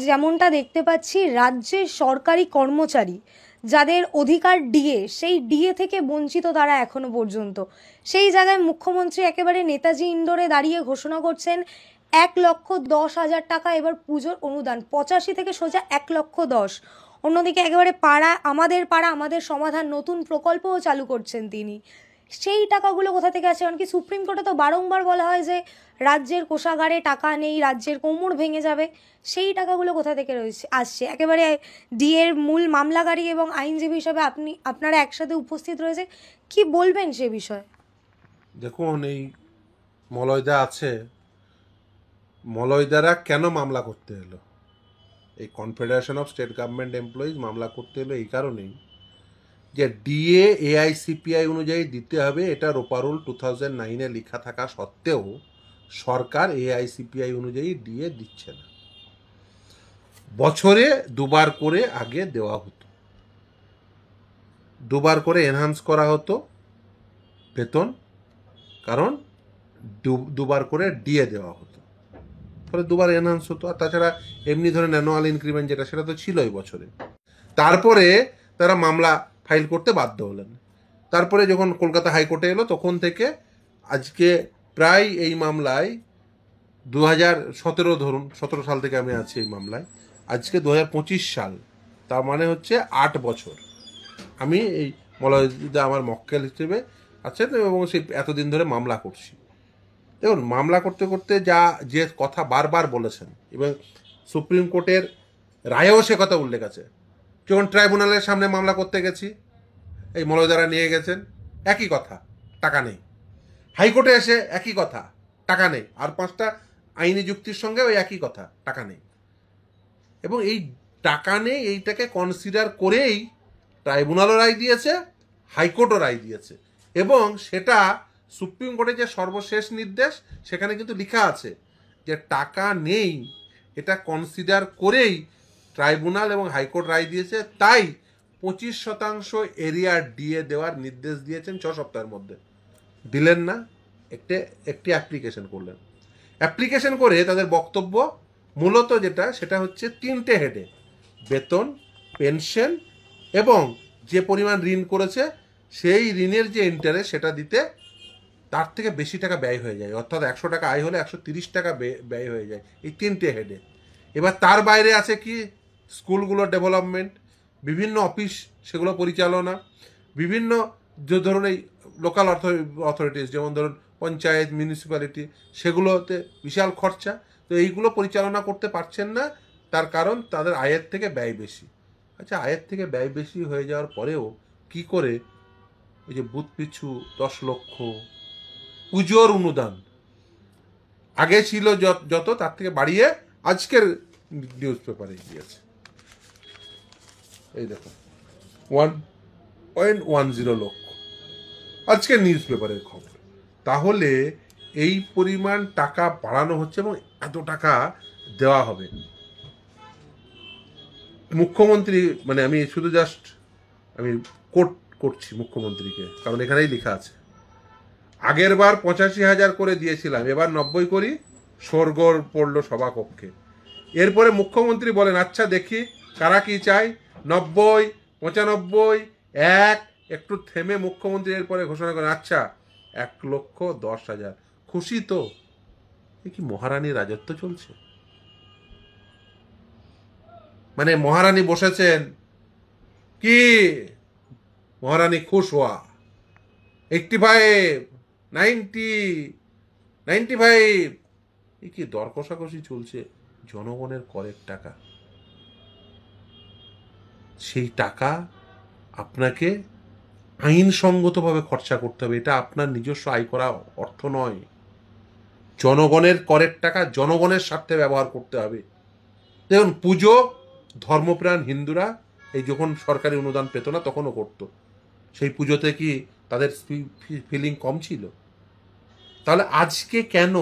যেমনটা দেখতে পাচ্ছি, রাজ্যের সরকারি কর্মচারী যাদের অধিকার ডিএ, সেই ডিএ থেকে বঞ্চিত তারা এখনো পর্যন্ত। সেই জায়গায় মুখ্যমন্ত্রী একেবারে নেতাজি ইন্ডোরে দাঁড়িয়ে ঘোষণা করছেন 1,10,000 টাকা এবার পুজোর অনুদান, 85 থেকে সোজা 1,10,000। অন্যদিকে একেবারে পাড়া আমাদের সমাধান নতুন প্রকল্পও চালু করছেন তিনি। সেই টাকাগুলো কোথা থেকে আসে? কারণ কি সুপ্রিম কোর্টে তো বারংবার বলা হয় যে রাজ্যের কোষাগারে টাকা নেই, রাজ্যের কোমর ভেঙে যাবে। সেই টাকাগুলো কোথা থেকে আসছে? একেবারে ডিএর মূল মামলাকারী এবং আইনজীবী হিসাবে আপনারা একসাথে উপস্থিত রয়েছে, কি বলবেন সে বিষয়ে? দেখুন, এই মলয়দা আছে, মলয়দারা কেন মামলা করতে এলো? এই confederation of state government employees মামলা করতে এলো এই কারণেই যে ডিএ এআইসিপিআই অনুযায়ী দিতে হবে, এটা রোপারুল 2009-এ লেখা থাকা সত্ত্বেও সরকার এআইসিপিআই অনুযায়ী ডিএ দিচ্ছে না। বছরে দুবার করে আগে দেওয়া হতো, দুবার করে এনহান্স করা হতো বেতন, কারণ দুবার করে ডিএ দেওয়া হতো, ফলে দুবার এনহান্স হতো। আর তাছাড়া এমনি ধরেন অ্যানুয়াল ইনক্রিমেন্ট যেটা, সেটা তো ছিলই বছরে। তারপরে তারা মামলা ফাইল করতে বাধ্য হলেন। তারপরে যখন কলকাতা হাইকোর্টে এলো, তখন থেকে আজকে প্রায় এই মামলায় 2017 ধরুন, 17 সাল থেকে আমি আছি এই মামলায়, আজকে 2025 সাল, তার মানে হচ্ছে 8 বছর আমি এই মলয়দা আমার মক্কেল হিসেবে আছেন এবং সেই এতদিন ধরে মামলা করছি। দেখুন, মামলা করতে করতে যে কথা বারবার বলেছেন এবং সুপ্রিম কোর্টের রায়েও সে কথা উল্লেখ আছে। যখন ট্রাইব্যুনালের সামনে মামলা করতে গেছি, এই মলয়দারা নিয়ে গেছেন, একই কথা, টাকা নেই। হাইকোর্টে এসে একই কথা, টাকা নেই। আর 5টা আইনি যুক্তির সঙ্গে ওই একই কথা, টাকা নেই। এবং এই টাকা নেই এইটাকে কনসিডার করেই ট্রাইব্যুনালও রায় দিয়েছে, হাইকোর্টও রায় দিয়েছে। এবং সেটা সুপ্রিম কোর্টের যে সর্বশেষ নির্দেশ, সেখানে কিন্তু লেখা আছে যে টাকা নেই এটা কনসিডার করেই ট্রাইব্যুনাল এবং হাইকোর্ট রায় দিয়েছে। তাই 25% এরিয়া ডিএ দেওয়ার নির্দেশ দিয়েছেন 6 সপ্তাহের মধ্যে। দিলেন না, একটি অ্যাপ্লিকেশন করলেন। অ্যাপ্লিকেশন করে তাদের বক্তব্য মূলত যেটা, সেটা হচ্ছে 3টে হেডে: বেতন, পেনশন এবং যে পরিমাণ ঋণ করেছে সেই ঋণের যে ইন্টারেস্ট, সেটা দিতে তার থেকে বেশি টাকা ব্যয় হয়ে যায়। অর্থাৎ 100 টাকা আয় হলে 130 টাকা ব্যয় হয়ে যায় এই 3টে হেডে। এবার তার বাইরে আছে কি? স্কুলগুলোর ডেভেলপমেন্ট, বিভিন্ন অফিস সেগুলো পরিচালনা, বিভিন্ন যে ধরুন এই লোকাল অথরিটিস, যেমন ধরুন পঞ্চায়েত, মিউনিসিপ্যালিটি, সেগুলোতে বিশাল খরচা। তো এইগুলো পরিচালনা করতে পারছেন না, তার কারণ তাদের আয়ের থেকে ব্যয় বেশি। আচ্ছা, আয়ের থেকে ব্যয় বেশি হয়ে যাওয়ার পরেও কি করে ওই যে বুথ পিছু 10 লক্ষ পুজোর অনুদান আগে ছিল যত, তার থেকে বাড়িয়ে আজকের নিউজ পেপারে দিয়েছে। এই দেখো 1.10 লক্ষ আজকের নিউজ পেপারের খবর। তাহলে এই পরিমাণ টাকা বাড়ানো হচ্ছে এবং এত টাকা দেওয়া হবে। মুখ্যমন্ত্রী, মানে আমি শুধু জাস্ট আমি কোট করছি মুখ্যমন্ত্রীকে, কারণ এখানেই লেখা আছে। আগের বার 85,000 করে দিয়েছিলাম, এবার 90 করি, সরগোল পড়লো সভাকক্ষে। এরপরে মুখ্যমন্ত্রী বলেন, আচ্ছা দেখি কারা কি চাই, 90, 95, 1। একটু থেমে মুখ্যমন্ত্রী এরপরে ঘোষণা করেন, আচ্ছা 1,10,000। খুশি তো? এ কি মহারানীর রাজত্ব চলছে? মানে মহারানী বসেছেন কি, মহারানী খুশ হওয়া, 85, 90, 95, এ কি দর কষাকষি চলছে জনগণের করের টাকা। সেই টাকা আপনাকে আইনসঙ্গতভাবে খরচা করতে হবে। এটা আপনার নিজস্ব আয় করা অর্থ নয়। জনগণের করের টাকা জনগণের স্বার্থে ব্যবহার করতে হবে। দেখুন, পুজো ধর্মপ্রাণ হিন্দুরা এই যখন সরকারি অনুদান পেত না তখনও করতো। সেই পুজোতে কি তাদের ফিলিং কম ছিল? তাহলে আজকে কেন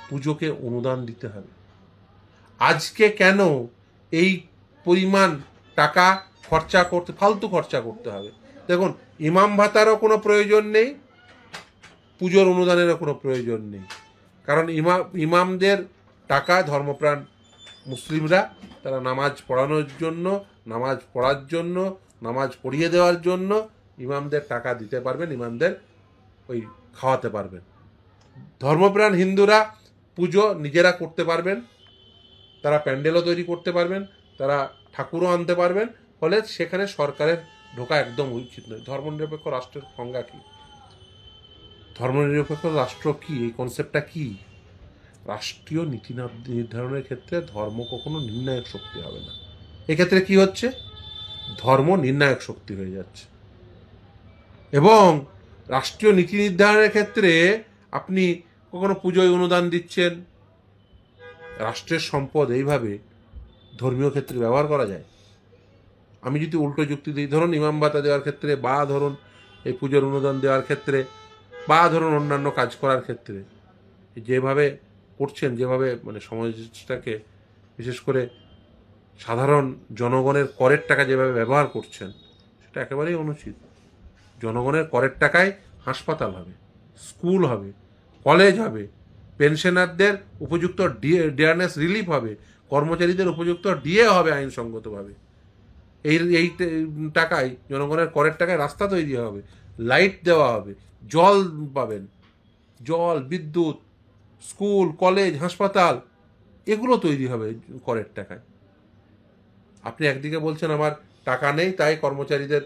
পুজোকে অনুদান দিতে হবে? আজকে কেন এই পরিমাণ টাকা খরচা করতে, ফালতু খরচা করতে হবে? দেখুন, ইমাম ভাতারও কোনো প্রয়োজন নেই, পুজোর অনুদানেরও কোনো প্রয়োজন নেই। কারণ ইমামদের টাকা ধর্মপ্রাণ মুসলিমরা তারা নামাজ পড়ানোর জন্য, নামাজ পড়ার জন্য, নামাজ পড়িয়ে দেওয়ার জন্য ইমামদের টাকা দিতে পারবেন, ইমামদের ওই খাওয়াতে পারবেন। ধর্মপ্রাণ হিন্দুরা পুজো নিজেরা করতে পারবেন, তারা প্যান্ডেলও তৈরি করতে পারবেন, তারা ঠাকুরও আনতে পারবেন। ফলে সেখানে সরকারের ঢোকা একদম উচিত নয়। ধর্মনিরপেক্ষ রাষ্ট্রের সংজ্ঞা কী? ধর্মনিরপেক্ষ রাষ্ট্র কি, এই কনসেপ্টটা কি? রাষ্ট্রীয় নীতি নির্ধারণের ক্ষেত্রে ধর্ম কখনো নির্ণায়ক শক্তি হবে না। এক্ষেত্রে কি হচ্ছে? ধর্ম নির্ণায়ক শক্তি হয়ে যাচ্ছে। এবং রাষ্ট্রীয় নীতি নির্ধারণের ক্ষেত্রে আপনি কখনো পুজোয় অনুদান দিচ্ছেন, রাষ্ট্রের সম্পদ এইভাবে ধর্মীয় ক্ষেত্রে ব্যবহার করা যায়? আমি যদি উল্টো যুক্তি দিই, ধরুন ইমাম ভাতা দেওয়ার ক্ষেত্রে, বা ধরুন এই পুজোর অনুদান দেওয়ার ক্ষেত্রে, বা ধরুন অন্যান্য কাজ করার ক্ষেত্রে যেভাবে করছেন, যেভাবে মানে সমাজটাকে বিশেষ করে সাধারণ জনগণের করের টাকা যেভাবে ব্যবহার করছেন, সেটা একেবারেই অনুচিত। জনগণের করের টাকায় হাসপাতাল হবে, স্কুল হবে, কলেজ হবে, পেনশনারদের উপযুক্ত ডিয়ারনেস রিলিফ হবে, কর্মচারীদের উপযুক্ত ডিএ হবে আইনসঙ্গতভাবে। এই টাকায়, জনগণের করের টাকায় রাস্তা তৈরি হবে, লাইট দেওয়া হবে, জল পাবেন, জল, বিদ্যুৎ, স্কুল, কলেজ, হাসপাতাল এগুলো তৈরি হবে করের টাকায়। আপনি একদিকে বলছেন আমার টাকা নেই তাই কর্মচারীদের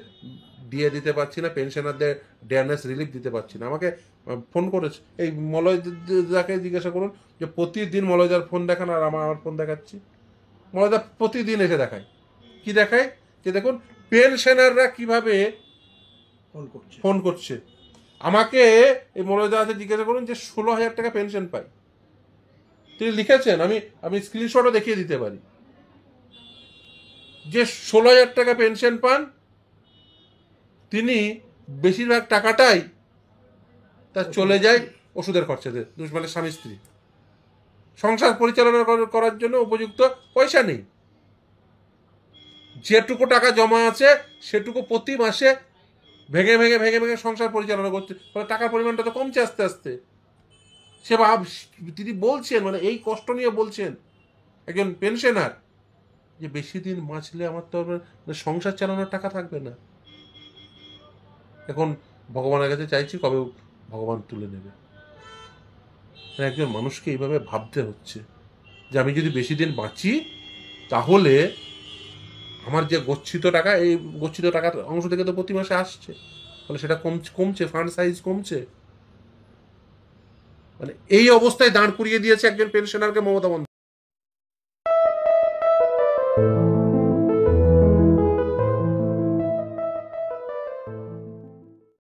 দিয়ে দিতে পারছি না, পেনশনারদের ডিয়ারনেস রিলিফ দিতে পারছি না। আমাকে ফোন করেছে, এই মলয়দাকে জিজ্ঞাসা করুন যে প্রতিদিন মলয়দার ফোন দেখান আর আমার ফোন দেখাচ্ছি। মলয়দা প্রতিদিন এসে দেখায়, কি দেখায়? যে দেখুন পেনশনাররা কিভাবে ফোন করছে আমাকে। এই মলয়দা আছে, জিজ্ঞাসা করুন যে 16,000 টাকা পেনশন পাই। তিনি লিখেছেন, আমি স্ক্রিনশটও দেখিয়ে দিতে পারি, যে 16,000 টাকা পেনশন পান তিনি, বেশিরভাগ টাকাটাই তার চলে যায় ওষুধের খরচাতে। মানে স্বামী স্ত্রী সংসার পরিচালনা করার জন্য উপযুক্ত পয়সা নেই। যেটুকু টাকা জমা আছে সেটুকু প্রতি মাসে ভেঙে ভেঙে ভেঙে ভেঙে সংসার পরিচালনা করছে। ফলে টাকার পরিমাণটা তো কমছে আস্তে আস্তে। তিনি বলছেন, মানে এই কষ্ট নিয়ে বলছেন একজন পেনশনার, যে বেশি দিন বাঁচলে আমার তো সংসার চালানোর টাকা থাকবে না। এখন ভগবানের কাছে চাইছি কবে ভগবান তুলে নেবে। একজন মানুষকে এইভাবে ভাবতে হচ্ছে যে আমি যদি বেশি দিন বাঁচি তাহলে আমার যে গচ্ছিত টাকা, এই গচ্ছিত টাকার অংশ থেকে তো প্রতি মাসে আসছে, ফলে সেটা কমছে, ফান্ড সাইজ কমছে। মানে এই অবস্থায় দাঁড় করিয়ে দিয়েছে একজন পেনশনারকে মমতা বন্দ্যোপাধ্যায়।